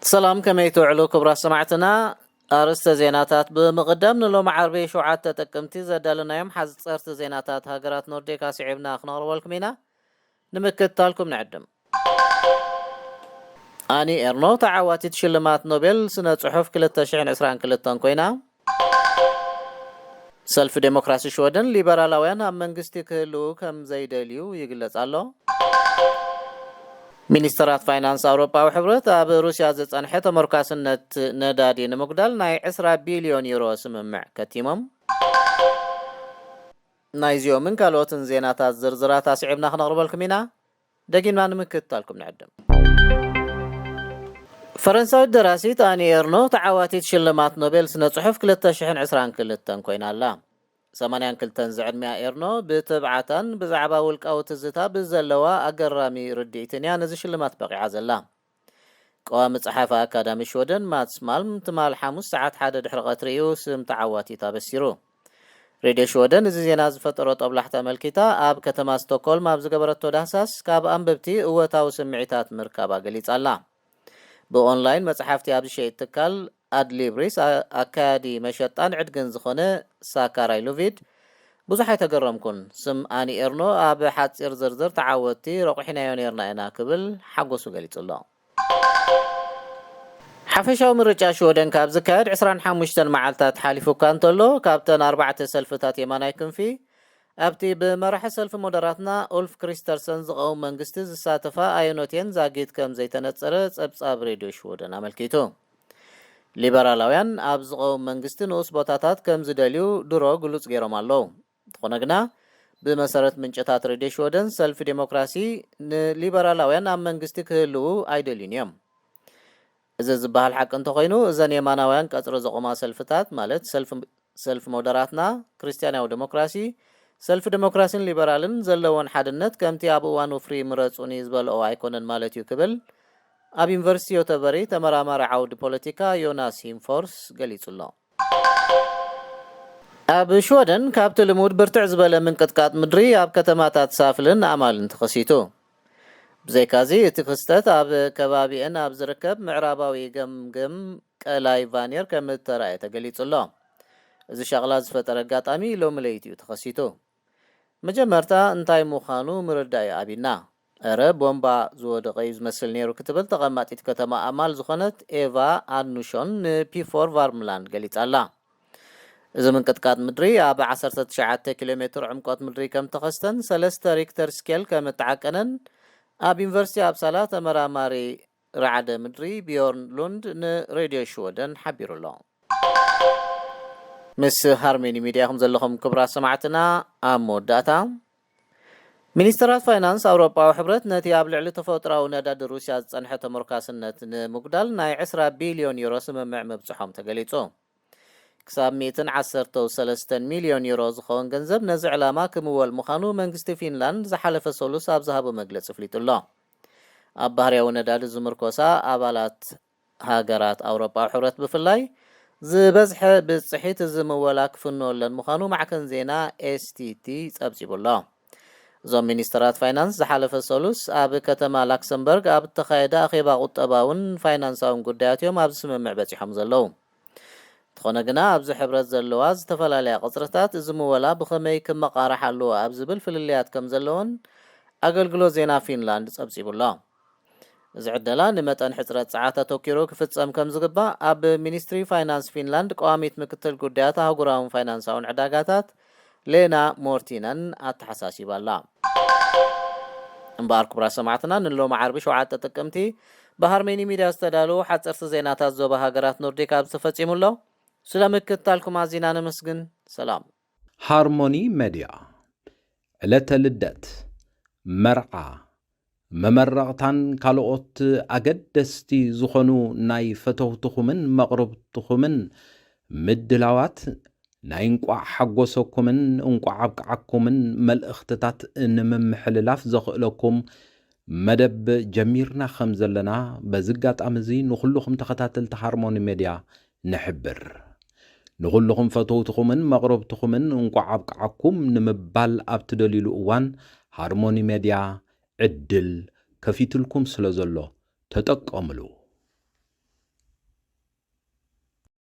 سلام كما يتوعلو كبرى سمعتنا أرست زيناتات بمقدم نلو معربي شوعات تتكمتي زدالنا يوم حز صارت زيناتات هاقرات نورديكا سعيبنا أخنار والكمينة نمكت تالكم نعدم أني إرنو تعواتي تشلمات نوبل سنة صحف كلتا شعن عسران كلتان كوينا سلف ديمقراسي شودن ليبرالاوين هم منغستي كهلو كم زيداليو يقلت الله ሚኒስትራት ፋይናንስ አውሮፓዊ ሕብረት ኣብ ሩስያ ዘጸንሐ ተመርካስነት ነዳዲ ንምጉዳል ናይ 20 ቢልዮን ዩሮ ስምምዕ ከቲሞም ናይ ዚዮምን ካልኦትን ዜናታት ዝርዝራት ኣስዒብና ክነቕርበልኩም ኢና ደጊምና ንምክትታልኩም ንዕድም ፈረንሳዊት ደራሲት ኣኒ ኤርኖ ተዓዋቲት ሽልማት ኖቤል ስነ ጽሑፍ 2022 ኮይና ኣላ 82 ዝዕድሚያ ኤርኖ ብትብዓታን ብዛዕባ ውልቃዊ ትዝታ ብዘለዋ ኣገራሚ ርድኢትን እያ ነዚ ሽልማት በቂዓ ዘላ ቀዋሚ መጽሓፍ ኣካዳሚ ሽወደን ማትስ ማልም ትማል 5 ሰዓት 1 ድሕሪ ቀትሪ እዩ ስም ተዓዋቲት ኣበሲሩ ሬድዮ ሽወደን እዚ ዜና ዝፈጠሮ ጦብላሕታ መልኪታ ኣብ ከተማ ስቶክሆልም ኣብ ዝገበረቶ ዳህሳስ ካብ ኣንበብቲ እወታዊ ስምዒታት ምርካባ ገሊጻ ኣላ ብኦንላይን መጽሓፍቲ ኣብ ዝሸይጥ ትካል አድሊብሪስ አካዲ መሸጣን ዕድግን ዝኾነ ሳካራይ ሎቪድ ብዙሕ ኣይተገረምኩን ስም ኣኒ ኤርኖ ኣብ ሓፂር ዝርዝር ተዓወቲ ረቑሒናዮ ነርና ኢና ክብል ሓጎሱ ገሊጹ ኣሎ ሓፈሻዊ ምርጫ ሽወደን ካብ ዝካየድ 25 መዓልታት ሓሊፉ እኳ እንተሎ ካብተን 4 ሰልፍታት የማናይ ክንፊ ኣብቲ ብመራሒ ሰልፊ ሞደራትና ኦልፍ ክሪስተርሰን ዝቐውም መንግስቲ ዝሳተፋ ኣየኖቴን ዛጊት ከም ዘይተነፀረ ጸብጻብ ሬድዮ ሽወደን ኣመልኪቱ ሊበራላውያን ኣብ ዝቐውም መንግስቲ ንኡስ ቦታታት ከም ዝደልዩ ድሮ ግሉጽ ገይሮም ኣለዉ ዝኾነ ግና ብመሰረት ምንጭታት ሬድዮ ሽወደን ሰልፊ ዴሞክራሲ ንሊበራላውያን ኣብ መንግስቲ ክህልው ኣይደልዩን እዮም እዚ ዝበሃል ሓቂ እንተኾይኑ እዘን የማናውያን ቀፅሪ ዘቆማ ሰልፍታት ማለት ሰልፊ ሞደራትና ክርስቲያናዊ ዴሞክራሲ ሰልፊ ዴሞክራሲን ሊበራልን ዘለዎን ሓድነት ከምቲ ኣብ እዋኑ ፍሪ ምረጹኒ ዝበልኦ ኣይኮነን ማለት እዩ ክብል ኣብ ዩኒቨርሲቲ ዮተበሪ ተመራማሪ ዓውዲ ፖለቲካ ዮናስ ሂምፎርስ ገሊጹ ኣሎ ኣብ ሽወደን ካብቲ ልሙድ ብርትዕ ዝበለ ምንቅጥቃጥ ምድሪ ኣብ ከተማታት ሳፍልን ኣማልን ተኸሲቱ ብዘይካዚ እቲ ክስተት ኣብ ከባቢአን ኣብ ዝርከብ ምዕራባዊ ገምገም ቀላይ ቫኔር ከም እተረኣየ ተገሊጹ ኣሎ እዚ ሸቕላ ዝፈጠረ ኣጋጣሚ ሎሚ ለይቲ እዩ ተኸሲቱ መጀመርታ እንታይ ምዃኑ ምርዳእ ኣቢና أرى بومبا زود غيز مثل نيرو كتبل تقماتيت كتما أمال زخنت إيفا آنوشون بي4 فارملاند قليت الله إذا من كتكات مدري أبا 19 كيلومتر عمقات مدري كم تخستن 3 ريكتر سكيل كم تعكنن أب يونيفرسيتي أبسالا تمراماري رعد مدري بيورن لوند راديو شودن حبير الله مس هارميني ميديا هم زلهم كبرى سمعتنا أمو داتا ሚኒስትራት ፋይናንስ አውሮፓዊ ሕብረት ነቲ ኣብ ልዕሊ ተፈጥሮኣዊ ነዳዲ ሩስያ ዝጸንሐ ተመርካስነት ንምጉዳል ናይ 20 ቢልዮን ዩሮ ስምምዕ ምብጽሖም ተገሊጹ ክሳብ 113 ሚልዮን ዩሮ ዝኸውን ገንዘብ ነዚ ዕላማ ክምወል ምዃኑ መንግስቲ ፊንላንድ ዝሓለፈ ሰሉስ ኣብ ዝሃቦ መግለፂ ኣፍሊጡ ኣሎ ኣብ ባህርያዊ ነዳዲ ዝምርኮሳ ኣባላት ሃገራት አውሮፓዊ ሕብረት ብፍላይ ዝበዝሐ ብጽሒት ዝምወላ ክፍንወለን ምዃኑ ማዕከን ዜና ኤስቲቲ ጸብጺቡ ኣሎ ዞም ሚኒስትራት ፋይናንስ ዝሓለፈ ሰሉስ ኣብ ከተማ ላክሰምበርግ ኣብ ተኻየደ ኣኼባ ቁጠባውን ፋይናንሳውን ጉዳያት እዮም ኣብ ስምምዕ በፂሖም ዘለዉ ትኾነ ግና ኣብዚ ሕብረት ዘለዋ ዝተፈላለያ ቅፅርታት እዚ ምወላ ብኸመይ ክመቃረሕ ኣለዎ ኣብ ዝብል ፍልልያት ከም ዘለዎን ኣገልግሎት ዜና ፊንላንድ ጸብጺቡ ኣሎ እዚ ዕደላ ንመጠን ሕፅረት ሰዓታት ተተኪሩ ክፍጸም ከም ዝግባእ ኣብ ሚኒስትሪ ፋይናንስ ፊንላንድ ቀዋሚት ምክትል ጉዳያት ኣህጉራውን ፋይናንሳውን ዕዳጋታት ሌና ሞርቲነን ኣተሓሳሲባ ኣላ እምበኣር ክቡራት ሰማዕትና ንሎም ዓርቢ 7 ጥቅምቲ ብሃርሜኒ ሚድያ ዝተዳለዉ ሓፀርቲ ዜናታት ዞባ ሃገራት ኖርዲክ ኣብ ዝተፈጺሙ ኣሎ ስለምክትታልኩም ኣዚና ነመስግን ሰላም ሃርሞኒ ሚድያ ዕለተ ልደት መርዓ መመረቕታን ካልኦት ኣገደስቲ ዝኾኑ ናይ ፈተውትኹምን መቕረብትኹምን ምድላዋት ናይ እንቋዕ ሓጎሰኩምን እንቋዕ ኣብቅዓኩምን መልእኽትታት ንምምሕልላፍ ዘኽእለኩም መደብ ጀሚርና ከም ዘለና በዝጋጣሚ እዚ ንኹልኹም ተኸታተልቲ ሃርሞኒ ሚድያ ንሕብር ንኹልኹም ፈተውትኹምን መቕረብትኹምን እንቋዕ ኣብቅዓኩም ንምባል ኣብ ትደልይሉ እዋን ሃርሞኒ ሚድያ ዕድል ከፊትልኩም ስለ ዘሎ ተጠቀምሉ